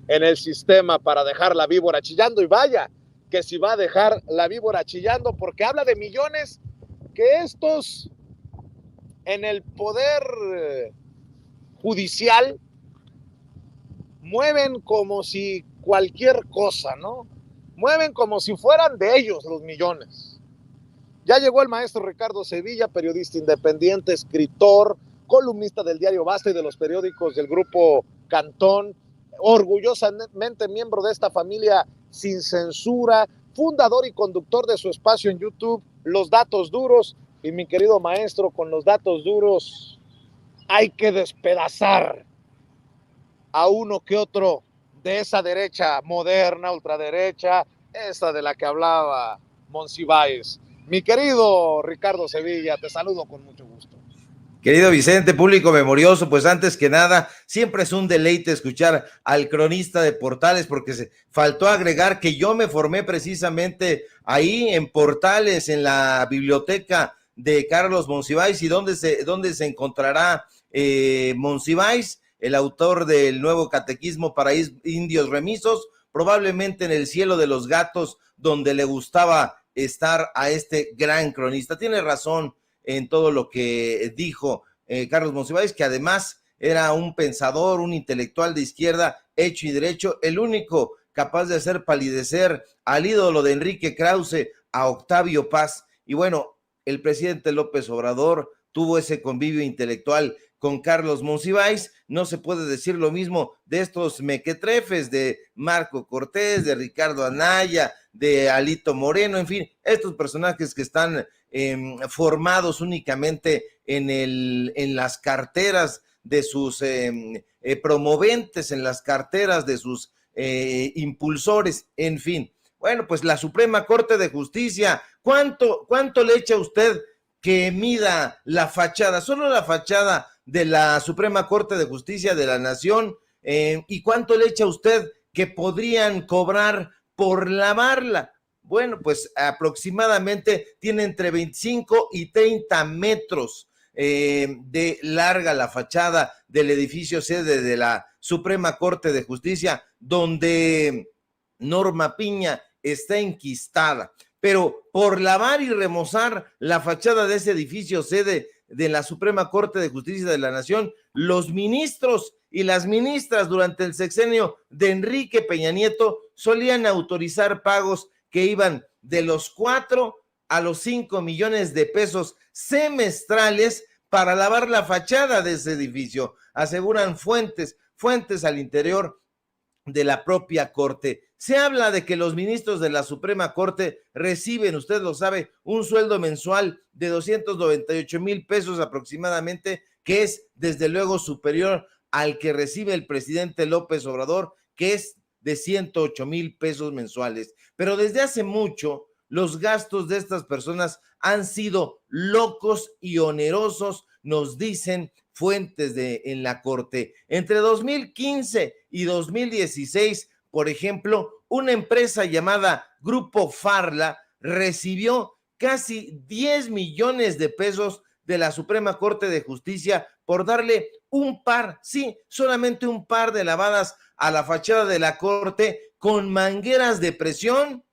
en el sistema para dejar la víbora chillando, y vaya que si va a dejar la víbora chillando, porque habla de millones que estos en el poder judicial mueven como si cualquier cosa, ¿no? Mueven como si fueran de ellos los millones. Ya llegó el maestro Ricardo Sevilla, periodista independiente, escritor, columnista del diario Basta y de los periódicos del Grupo Cantón, orgullosamente miembro de esta familia sin censura, fundador y conductor de su espacio en YouTube, Los Datos Duros. Y mi querido maestro, con los datos duros hay que despedazar a uno que otro de esa derecha moderna, ultraderecha, esa de la que hablaba Monsiváis. Mi querido Ricardo Sevilla, te saludo con mucho gusto. Querido Vicente, público memorioso, pues antes que nada, siempre es un deleite escuchar al cronista de Portales, porque se faltó agregar que yo me formé precisamente ahí en Portales, en la biblioteca de Carlos Monsiváis. ¿Y dónde se encontrará Monsiváis, el autor del nuevo catequismo para indios remisos? Probablemente en el cielo de los gatos, donde le gustaba estar a este gran cronista. Tiene razón en todo lo que dijo Carlos Monsiváis, que además era un pensador, un intelectual de izquierda hecho y derecho, el único capaz de hacer palidecer al ídolo de Enrique Krause, a Octavio Paz. Y bueno, el presidente López Obrador tuvo ese convivio intelectual con Carlos Monsiváis. No se puede decir lo mismo de estos mequetrefes, de Marco Cortés, de Ricardo Anaya, de Alito Moreno, en fin, estos personajes que están formados únicamente en las carteras de sus promoventes, en las carteras de sus impulsores, en fin. Bueno, pues la Suprema Corte de Justicia, ¿cuánto le echa usted que mida la fachada? Solo la fachada de la Suprema Corte de Justicia de la Nación, ¿y cuánto le echa usted que podrían cobrar por lavarla? Bueno, pues aproximadamente tiene entre 25 y 30 metros de larga la fachada del edificio sede de la Suprema Corte de Justicia, donde Norma Piña está enquistada. Pero por lavar y remozar la fachada de ese edificio sede de la Suprema Corte de Justicia de la Nación, los ministros y las ministras durante el sexenio de Enrique Peña Nieto solían autorizar pagos que iban de los 4 a los 5 millones de pesos semestrales para lavar la fachada de ese edificio, aseguran fuentes al interior de la propia Corte. Se habla de que los ministros de la Suprema Corte reciben, usted lo sabe, un sueldo mensual de 298,000 pesos aproximadamente, que es desde luego superior al que recibe el presidente López Obrador, que es de 108,000 pesos mensuales. Pero desde hace mucho, los gastos de estas personas han sido locos y onerosos, nos dicen fuentes en la Corte. Entre 2015 y 2016, por ejemplo, una empresa llamada Grupo Farla recibió casi 10 millones de pesos de la Suprema Corte de Justicia por darle solamente un par de lavadas a la fachada de la Corte con mangueras de presión,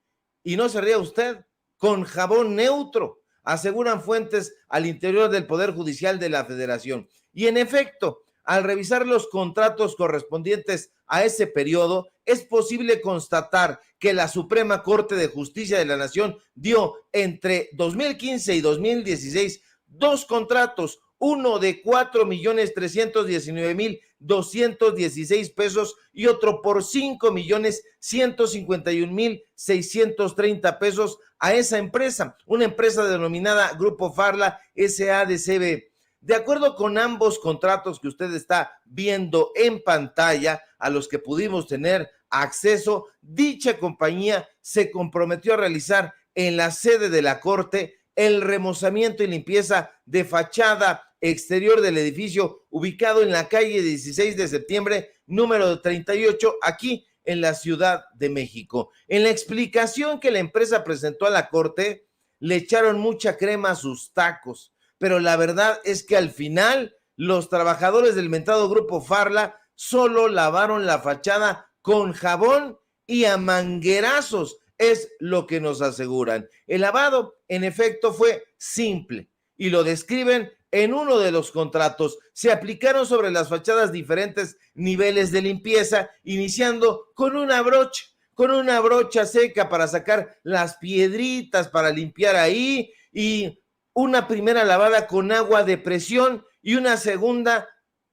y no se ría usted, con jabón neutro, aseguran fuentes al interior del Poder Judicial de la Federación. Y en efecto, al revisar los contratos correspondientes a ese periodo, es posible constatar que la Suprema Corte de Justicia de la Nación dio entre 2015 y 2016 dos contratos, uno de 4,319,216 pesos y otro por 5,151,630 pesos a esa empresa, una empresa denominada Grupo Farla SADCB. De acuerdo con ambos contratos que usted está viendo en pantalla, a los que pudimos tener acceso, dicha compañía se comprometió a realizar en la sede de la Corte el remozamiento y limpieza de fachada exterior del edificio ubicado en la calle 16 de septiembre, número 38, aquí en la Ciudad de México. En la explicación que la empresa presentó a la Corte, le echaron mucha crema a sus tacos, pero la verdad es que al final los trabajadores del mentado Grupo Farla solo lavaron la fachada con jabón y a manguerazos, es lo que nos aseguran. El lavado, en efecto, fue simple y lo describen en uno de los contratos. Se aplicaron sobre las fachadas diferentes niveles de limpieza, iniciando con una brocha seca para sacar las piedritas, para limpiar ahí, y una primera lavada con agua de presión y una segunda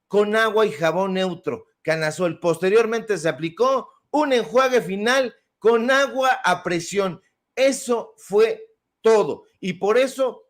con agua y jabón neutro, Canasol. Posteriormente se aplicó un enjuague final con agua a presión. Eso fue todo. Y por eso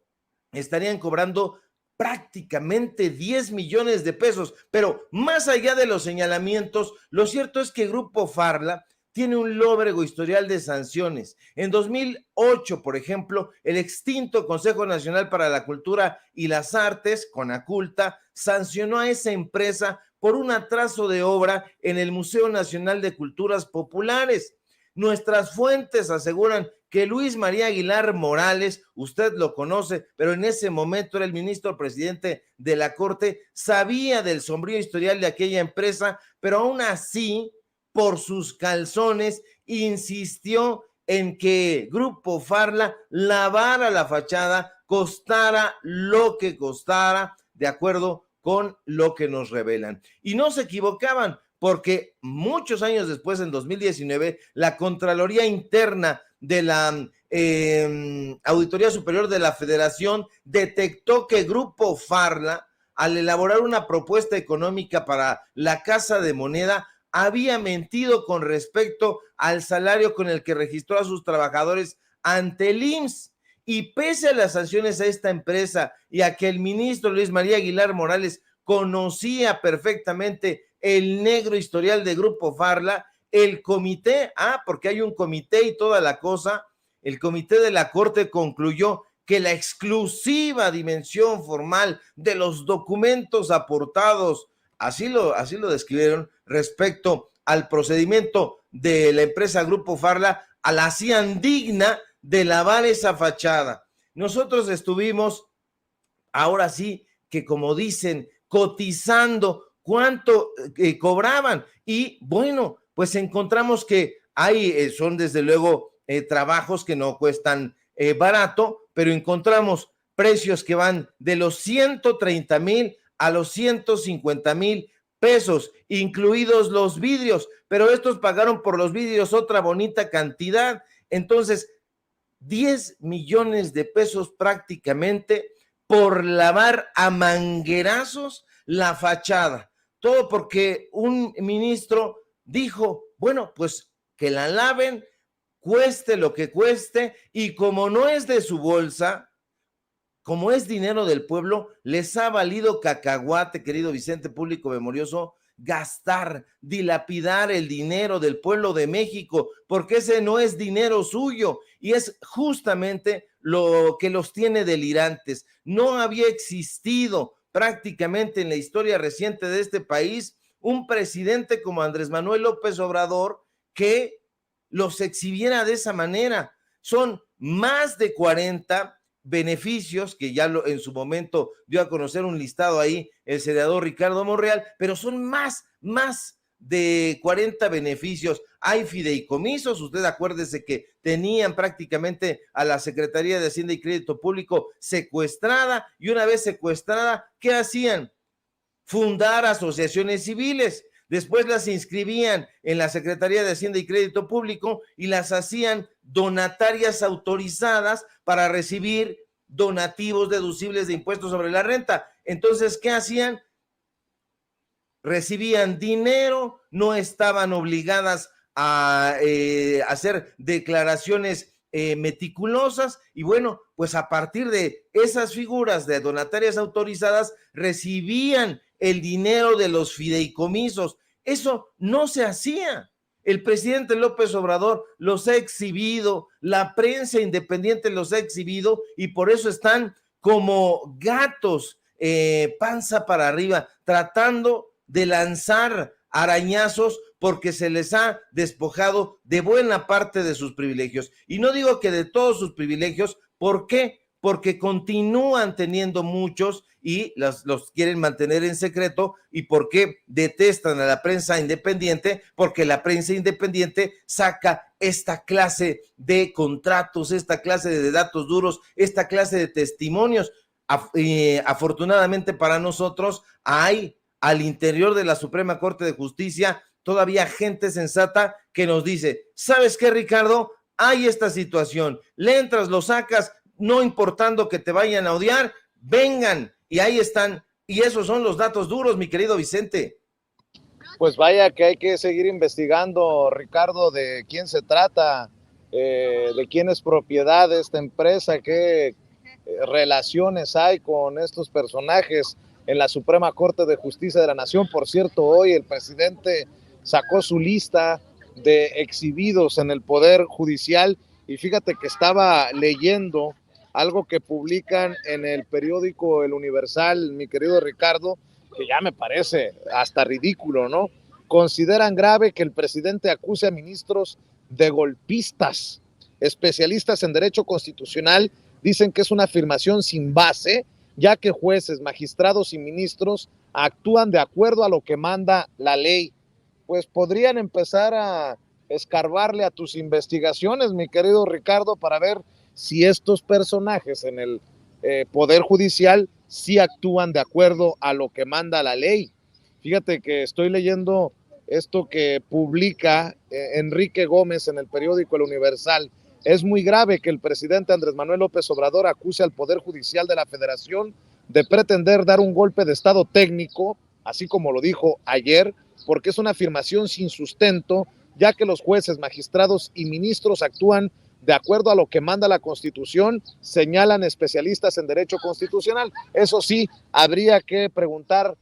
estarían cobrando prácticamente 10 millones de pesos. Pero más allá de los señalamientos, lo cierto es que Grupo Farla tiene un lóbrego historial de sanciones. En 2008, por ejemplo, el extinto Consejo Nacional para la Cultura y las Artes, CONACULTA, sancionó a esa empresa por un atraso de obra en el Museo Nacional de Culturas Populares. Nuestras fuentes aseguran que Luis María Aguilar Morales, usted lo conoce, pero en ese momento era el ministro presidente de la Corte, sabía del sombrío historial de aquella empresa, pero aún así, por sus calzones, insistió en que Grupo Farla lavara la fachada, costara lo que costara, de acuerdo con lo que nos revelan. Y no se equivocaban, porque muchos años después, en 2019, la Contraloría Interna de la Auditoría Superior de la Federación detectó que Grupo Farla, al elaborar una propuesta económica para la Casa de Moneda, había mentido con respecto al salario con el que registró a sus trabajadores ante el IMSS. Y pese a las sanciones a esta empresa y a que el ministro Luis María Aguilar Morales conocía perfectamente el negro historial de Grupo Farla, el comité, porque hay un comité y toda la cosa, el comité de la Corte concluyó que la exclusiva dimensión formal de los documentos aportados, así lo describieron, respecto al procedimiento de la empresa Grupo Farla, la hacían digna de lavar esa fachada. Nosotros estuvimos, ahora sí, que como dicen, cotizando cuánto cobraban, y bueno, pues encontramos que son desde luego trabajos que no cuestan barato, pero encontramos precios que van de los 130,000 a los 150,000 pesos, incluidos los vidrios, pero estos pagaron por los vidrios otra bonita cantidad. Entonces, 10 millones de pesos prácticamente por lavar a manguerazos la fachada. Todo porque un ministro dijo, bueno, pues que la laven, cueste lo que cueste, y como no es de su bolsa, como es dinero del pueblo, les ha valido cacahuate, querido Vicente, público memorioso, gastar, dilapidar el dinero del pueblo de México, porque ese no es dinero suyo, y es justamente lo que los tiene delirantes. No había existido prácticamente en la historia reciente de este país un presidente como Andrés Manuel López Obrador que los exhibiera de esa manera. Son más de 40 beneficios que ya en su momento dio a conocer un listado ahí el senador Ricardo Monreal, pero son más de 40 beneficios. Hay fideicomisos, usted acuérdese que tenían prácticamente a la Secretaría de Hacienda y Crédito Público secuestrada, y una vez secuestrada, ¿qué hacían? Fundar asociaciones civiles. Después las inscribían en la Secretaría de Hacienda y Crédito Público y las hacían donatarias autorizadas para recibir donativos deducibles de impuestos sobre la renta. Entonces, ¿qué hacían? Recibían dinero, no estaban obligadas a hacer declaraciones meticulosas, y bueno, pues a partir de esas figuras de donatarias autorizadas recibían el dinero de los fideicomisos. Eso no se hacía. El presidente López Obrador los ha exhibido, la prensa independiente los ha exhibido, y por eso están como gatos, panza para arriba, tratando de lanzar arañazos porque se les ha despojado de buena parte de sus privilegios. Y no digo que de todos sus privilegios. ¿Por qué? porque continúan teniendo muchos y los quieren mantener en secreto. ¿Y por qué detestan a la prensa independiente? Porque la prensa independiente saca esta clase de contratos, esta clase de datos duros, esta clase de testimonios. Afortunadamente para nosotros hay al interior de la Suprema Corte de Justicia todavía gente sensata que nos dice, ¿sabes qué, Ricardo? Hay esta situación, le entras, lo sacas, no importando que te vayan a odiar, vengan, y ahí están, y esos son los datos duros, mi querido Vicente. Pues vaya que hay que seguir investigando, Ricardo, de quién se trata, de quién es propiedad de esta empresa, qué relaciones hay con estos personajes en la Suprema Corte de Justicia de la Nación. Por cierto, hoy el presidente sacó su lista de exhibidos en el Poder Judicial y fíjate que estaba leyendo algo que publican en el periódico El Universal, mi querido Ricardo, que ya me parece hasta ridículo, ¿no? Consideran grave que el presidente acuse a ministros de golpistas. Especialistas en derecho constitucional dicen que es una afirmación sin base, ya que jueces, magistrados y ministros actúan de acuerdo a lo que manda la ley. Pues podrían empezar a escarbarle a tus investigaciones, mi querido Ricardo, para ver si estos personajes en el Poder Judicial sí actúan de acuerdo a lo que manda la ley. Fíjate que estoy leyendo esto que publica Enrique Gómez en el periódico El Universal. Es muy grave que el presidente Andrés Manuel López Obrador acuse al Poder Judicial de la Federación de pretender dar un golpe de estado técnico, así como lo dijo ayer, porque es una afirmación sin sustento, ya que los jueces, magistrados y ministros actúan de acuerdo a lo que manda la Constitución, señalan especialistas en derecho constitucional. Eso sí, habría que preguntar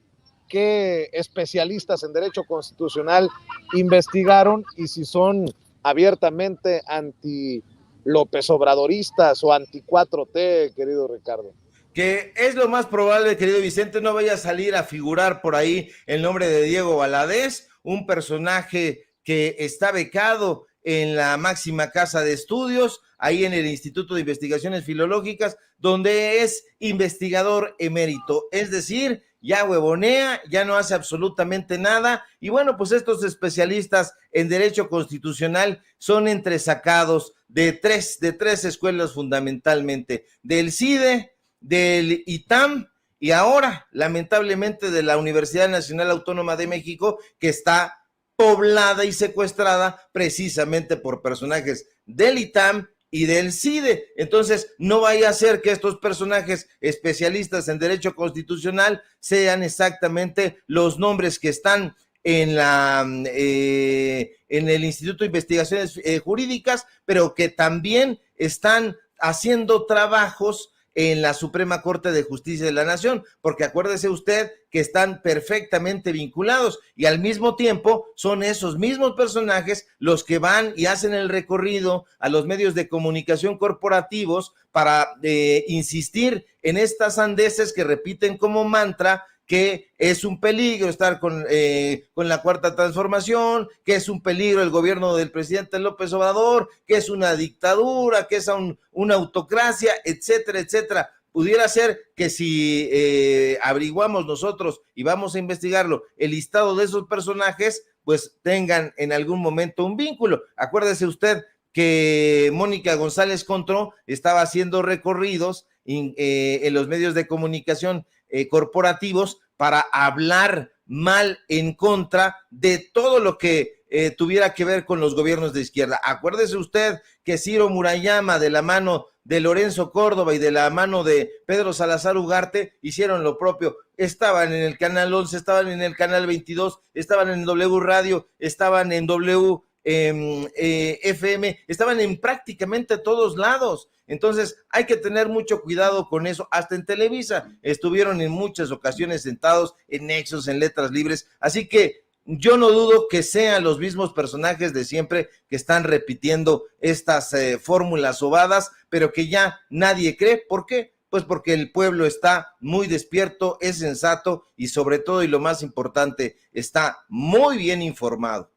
qué especialistas en derecho constitucional investigaron y si son abiertamente anti López Obradoristas o anti 4T, querido Ricardo. Que es lo más probable, querido Vicente, no vaya a salir a figurar por ahí el nombre de Diego Valadez, un personaje que está becado en la máxima casa de estudios, ahí en el Instituto de Investigaciones Filológicas, donde es investigador emérito, es decir, ya huevonea, ya no hace absolutamente nada, y bueno, pues estos especialistas en derecho constitucional son entresacados de tres escuelas fundamentalmente, del CIDE, del ITAM y ahora, lamentablemente, de la Universidad Nacional Autónoma de México, que está poblada y secuestrada precisamente por personajes del ITAM y del CIDE. Entonces, no vaya a ser que estos personajes especialistas en derecho constitucional sean exactamente los nombres que están en el Instituto de Investigaciones Jurídicas, pero que también están haciendo trabajos en la Suprema Corte de Justicia de la Nación, porque acuérdese usted que están perfectamente vinculados y al mismo tiempo son esos mismos personajes los que van y hacen el recorrido a los medios de comunicación corporativos para insistir en estas sandeces que repiten como mantra que es un peligro estar con la Cuarta Transformación, que es un peligro el gobierno del presidente López Obrador, que es una dictadura, que es una autocracia, etcétera, etcétera. Pudiera ser que si averiguamos nosotros y vamos a investigarlo, el listado de esos personajes, pues tengan en algún momento un vínculo. Acuérdese usted que Mónica González Contró estaba haciendo recorridos en los medios de comunicación corporativos para hablar mal en contra de todo lo que tuviera que ver con los gobiernos de izquierda. Acuérdese usted que Ciro Murayama, de la mano de Lorenzo Córdoba y de la mano de Pedro Salazar Ugarte, hicieron lo propio. Estaban en el Canal 11, estaban en el Canal 22, estaban en W Radio, estaban en W FM, estaban en prácticamente todos lados. Entonces hay que tener mucho cuidado con eso. Hasta en Televisa estuvieron en muchas ocasiones sentados en Nexos, en Letras Libres, así que yo no dudo que sean los mismos personajes de siempre que están repitiendo estas fórmulas sobadas, pero que ya nadie cree. ¿Por qué? Pues porque el pueblo está muy despierto, es sensato y sobre todo, y lo más importante, está muy bien informado.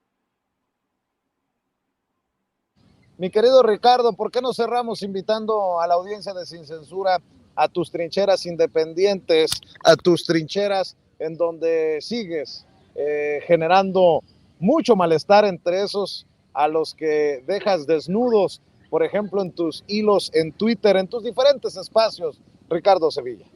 Mi querido Ricardo, ¿por qué no cerramos invitando a la audiencia de Sin Censura a tus trincheras independientes, a tus trincheras en donde sigues generando mucho malestar entre esos a los que dejas desnudos, por ejemplo, en tus hilos en Twitter, en tus diferentes espacios, Ricardo Sevilla?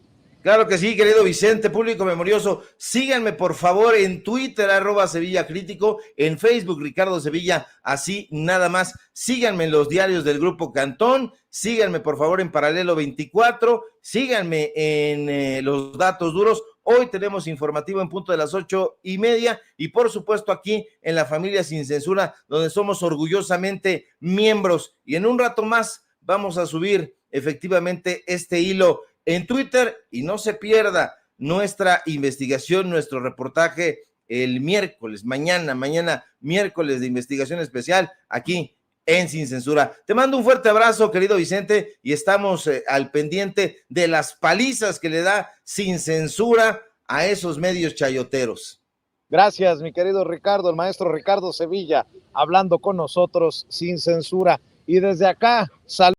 Claro que sí, querido Vicente, público memorioso. Síganme, por favor, en Twitter, @Sevilla Crítico, en Facebook, Ricardo Sevilla, así nada más. Síganme en los diarios del Grupo Cantón, síganme, por favor, en Paralelo 24, síganme en Los Datos Duros. Hoy tenemos informativo en punto de las 8:30 y, por supuesto, aquí en La Familia Sin Censura, donde somos orgullosamente miembros. Y en un rato más vamos a subir efectivamente este hilo en Twitter y no se pierda nuestra investigación, nuestro reportaje el miércoles, mañana miércoles de investigación especial aquí en Sin Censura. Te mando un fuerte abrazo, querido Vicente, y estamos al pendiente de las palizas que le da Sin Censura a esos medios chayoteros. Gracias, mi querido Ricardo, el maestro Ricardo Sevilla, hablando con nosotros sin censura. Y desde acá, saludos.